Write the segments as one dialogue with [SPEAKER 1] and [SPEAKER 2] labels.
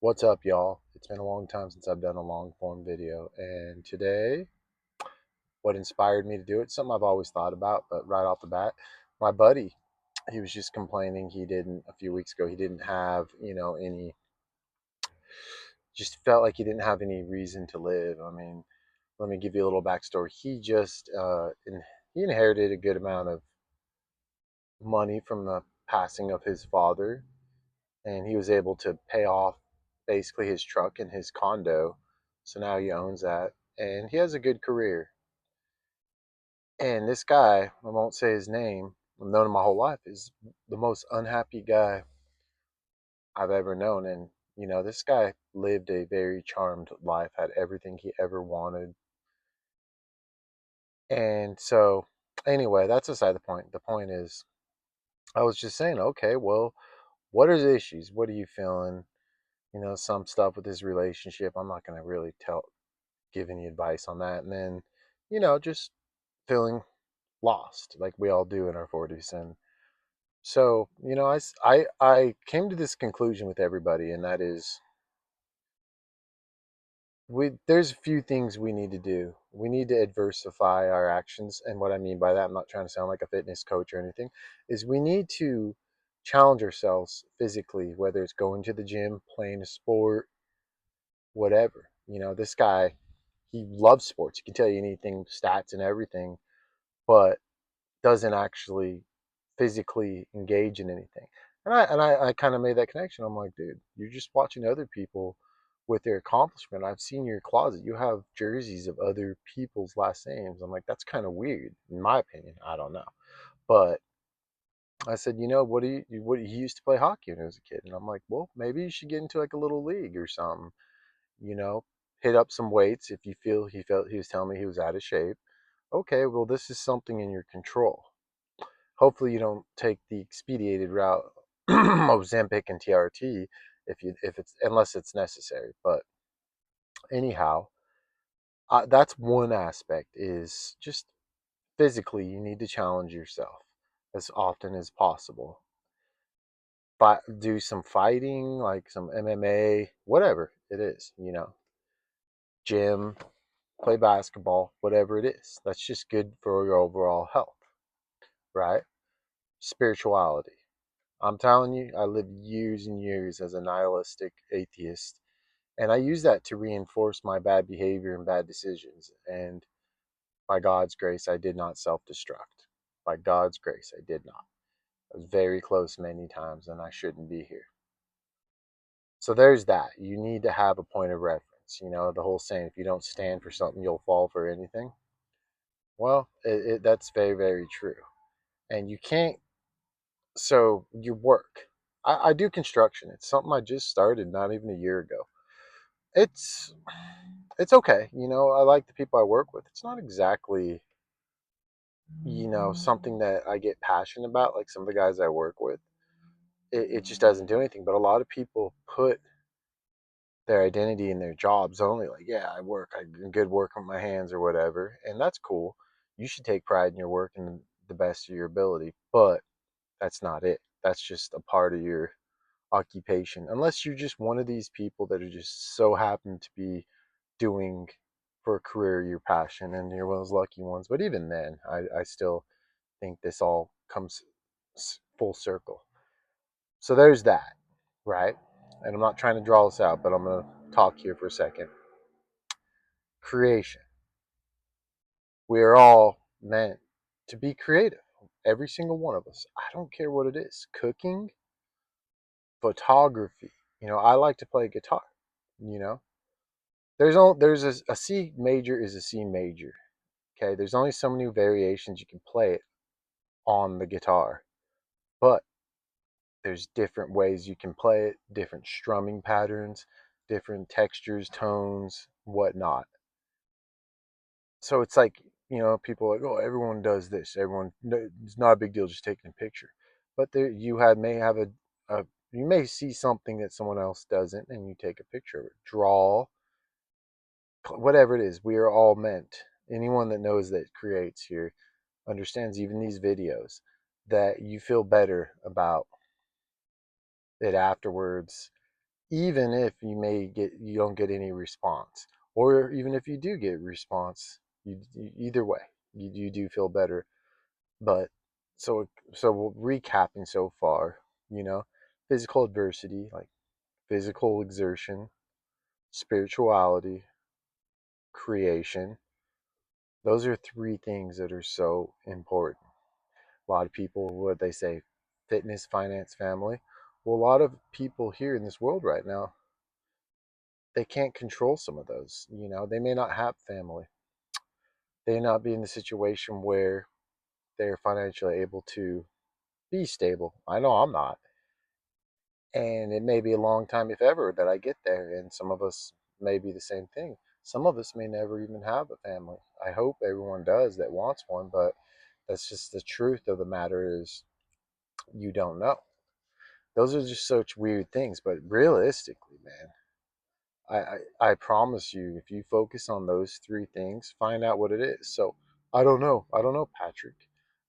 [SPEAKER 1] What's up, y'all? It's been a long time since I've done a long form video, and today, what inspired me to do it, something I've always thought about, but right off the bat, my buddy, he was just complaining he didn't, a few weeks ago, he didn't have, just felt like he didn't have any reason to live. I mean, let me give you a little backstory. He inherited a good amount of money from the passing of his father, and he was able to pay off basically his truck and his condo. So now he owns that, and he has a good career. And this guy, I won't say his name, I've known him my whole life, is the most unhappy guy I've ever known. And, this guy lived a very charmed life, had everything he ever wanted. And so, anyway, that's aside the point. The point is, I was just saying, okay, well, what are the issues? What are you feeling? Some stuff with his relationship. I'm not going to really give any advice on that. And then, just feeling lost like we all do in our 40s. And so, I came to this conclusion with everybody, and that is there's a few things we need to do. We need to diversify our actions. And what I mean by that, I'm not trying to sound like a fitness coach or anything, is we need to challenge ourselves physically, whether it's going to the gym, playing a sport, whatever. This guy, he loves sports. He can tell you anything, stats and everything, but doesn't actually physically engage in anything. And I kind of made that connection. I'm like, dude, you're just watching other people with their accomplishment. I've seen your closet. You have jerseys of other people's last names. I'm like, that's kind of weird, in my opinion. I don't know, but I said, he used to play hockey when he was a kid, and I'm like, well, maybe you should get into like a little league or something. You know, hit up some weights if you feel he was telling me he was out of shape. Okay, well, this is something in your control. Hopefully you don't take the expedited route of Ozempic and TRT if it's unless it's necessary. But anyhow, that's one aspect is just physically you need to challenge yourself as often as possible. But do some fighting, like some MMA, whatever it is, gym, play basketball, whatever it is. That's just good for your overall health, right? Spirituality. I'm telling you, I lived years and years as a nihilistic atheist, and I use that to reinforce my bad behavior and bad decisions. And by God's grace, I did not self destruct. By God's grace, I did not. I was very close many times, and I shouldn't be here. So there's that. You need to have a point of reference. The whole saying, if you don't stand for something, you'll fall for anything. Well, that's very, very true. And you can't, so your work. I do construction. It's something I just started not even a year ago. It's it's okay. I like the people I work with. It's not exactly, something that I get passionate about like some of the guys I work with. It just doesn't do anything. But a lot of people put their identity in their jobs only. Like, yeah, I'm good working with my hands or whatever. And that's cool. You should take pride in your work and the best of your ability. But that's not it. That's just a part of your occupation. Unless you're just one of these people that are just so happen to be doing for a career your passion and you're one of those lucky ones. But even then, I still think this all comes full circle. So there's that, right? And I'm not trying to draw this out, but I'm going to talk here for a second. Creation. We are all meant to be creative. Every single one of us. I don't care what it is. Cooking, photography. I like to play guitar. You know, there's a C major is a C major. Okay, there's only so many variations you can play it on the guitar, but there's different ways you can play it, different strumming patterns, different textures, tones, whatnot. So it's like, people are like, oh, everyone does this. Everyone, no, it's not a big deal just taking a picture. But there, may have you may see something that someone else doesn't, and you take a picture of it. Draw, whatever it is. We are all meant. Anyone that knows that creates here understands even these videos that you feel better about it afterwards. even if you don't get any response, or even if you do get response, either way, you do feel better. But so recapping so far, you know, physical adversity, like physical exertion, spirituality, creation. Those are three things that are so important. A lot of people, what they say, fitness, finance, family. Well, a lot of people here in this world right now, they can't control some of those. You know, they may not have family. They may not be in the situation where they're financially able to be stable. I know I'm not. And it may be a long time, if ever, that I get there. And some of us may be the same thing. Some of us may never even have a family. I hope everyone does that wants one, but that's just the truth of the matter is you don't know. Those are just such weird things. But realistically, man, I promise you, if you focus on those three things, find out what it is. So I don't know. I don't know, Patrick.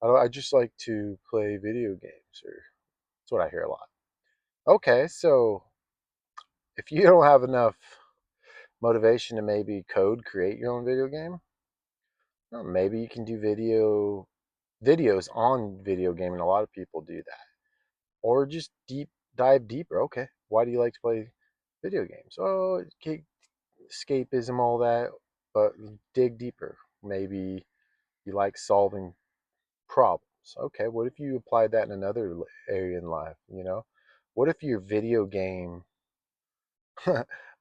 [SPEAKER 1] I just like to play video games, or that's what I hear a lot. Okay, so if you don't have enough motivation to maybe create your own video game, well, maybe you can do videos on video gaming. A lot of people do that, or just dive deeper. Okay, why do you like to play video games? Oh, escapism, all that, but dig deeper. Maybe you like solving problems. Okay, what if you applied that in another area in life? What if your video game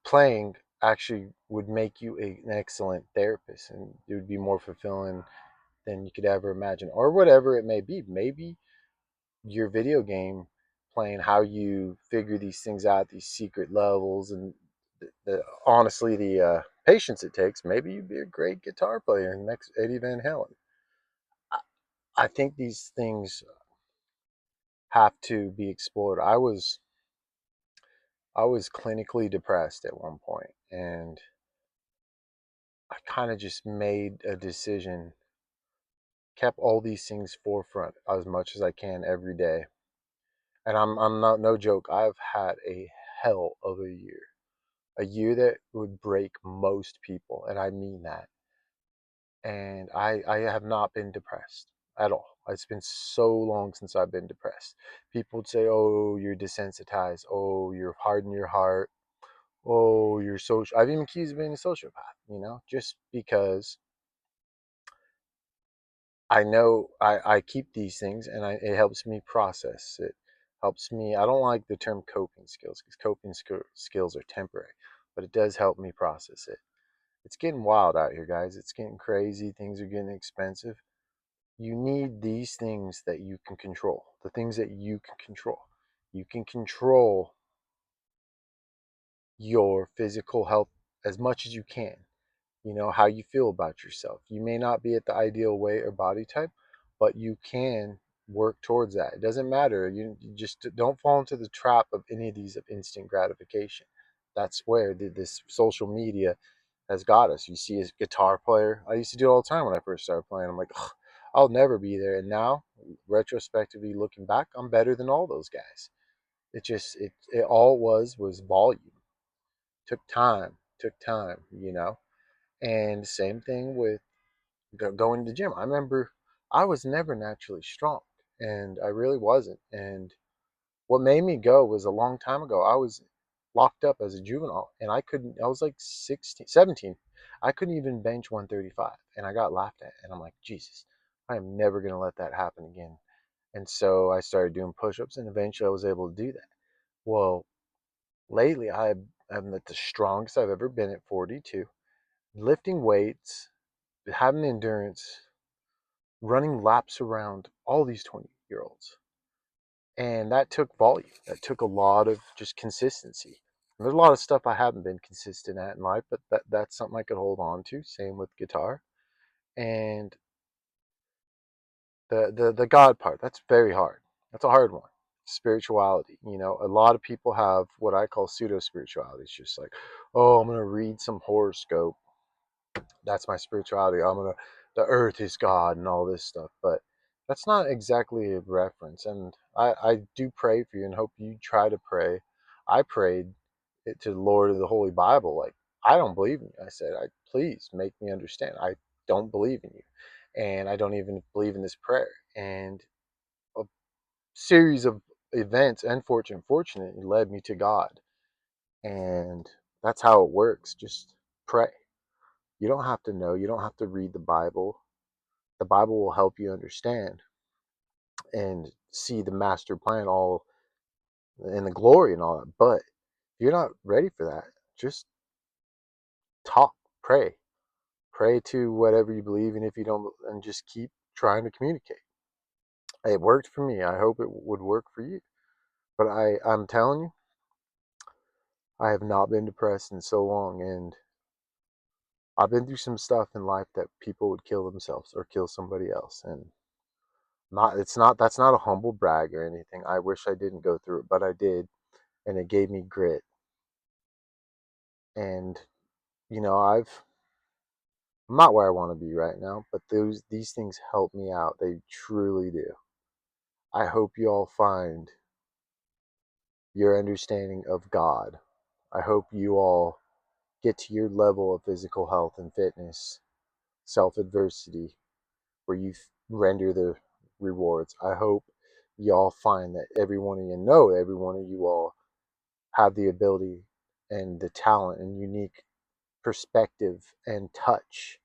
[SPEAKER 1] playing actually would make you an excellent therapist, and it would be more fulfilling than you could ever imagine, or whatever it may be. Maybe your video game playing, how you figure these things out, these secret levels, and honestly, the patience it takes. Maybe you'd be a great guitar player, next Eddie Van Halen. I, I think these things have to be explored. I was clinically depressed at one point, and I kind of just made a decision, kept all these things forefront as much as I can every day. And I'm not, no joke, I've had a hell of a year. A year that would break most people, and I mean that. And I have not been depressed at all. It's been so long since I've been depressed. People would say, "Oh, you're desensitized. Oh, you're hard in your heart. Oh, you're social." I've even accused of being a sociopath. Just because I know I keep these things, and it helps me process. It helps me. I don't like the term coping skills, because skills are temporary, but it does help me process it. It's getting wild out here, guys. It's getting crazy. Things are getting expensive. You need these things that you can control. The things that you can control. You can control your physical health as much as you can. How you feel about yourself. You may not be at the ideal weight or body type, but you can work towards that. It doesn't matter. You just don't fall into the trap of any of these, of instant gratification. That's where this social media has got us. You see a guitar player. I used to do it all the time when I first started playing. I'm like, "Ugh, I'll never be there." And now, retrospectively looking back, I'm better than all those guys. It all was volume. Took time. And same thing with going to the gym. I remember I was never naturally strong, and I really wasn't. And what made me go was, a long time ago, I was locked up as a juvenile, and I was like 16, 17. I couldn't even bench 135, and I got laughed at. And I'm like, Jesus, I am never going to let that happen again. And so I started doing push ups, and eventually I was able to do that. Well, lately I'm at the strongest I've ever been at 42, lifting weights, having endurance, running laps around all these 20-year olds. And that took volume. That took a lot of just consistency. And there's a lot of stuff I haven't been consistent at in life, but that's something I could hold on to. Same with guitar. And the God part, that's very hard. That's a hard one. Spirituality. A lot of people have what I call pseudo spirituality. It's just like, oh, I'm gonna read some horoscope. That's my spirituality. The earth is God and all this stuff. But that's not exactly a reference. And I do pray for you and hope you try to pray. I prayed it to the Lord of the Holy Bible, like, I don't believe in you. I said, I please make me understand. I don't believe in you. And I don't even believe in this prayer. And a series of events, unfortunate, led me to God. And that's how it works. Just pray. You don't have to know. You don't have to read the Bible. The Bible will help you understand and see the master plan all and the glory and all that. But if you're not ready for that, just talk, pray. Pray to whatever you believe in if you don't, and just keep trying to communicate. It worked for me. I hope it would work for you. But I'm telling you, I have not been depressed in so long, and I've been through some stuff in life that people would kill themselves or kill somebody else, and not it's not that's not a humble brag or anything. I wish I didn't go through it, but I did, and it gave me grit. And I'm not where I want to be right now, but these things help me out. They truly do. I hope you all find your understanding of God. I hope you all get to your level of physical health and fitness, self adversity, where you render the rewards. I hope y'all find that every one of you know every one of you all have the ability and the talent and unique perspective and touch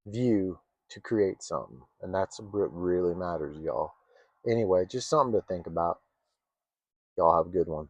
[SPEAKER 1] view to create something. And that's what really matters, y'all. Anyway, just something to think about. Y'all have a good one.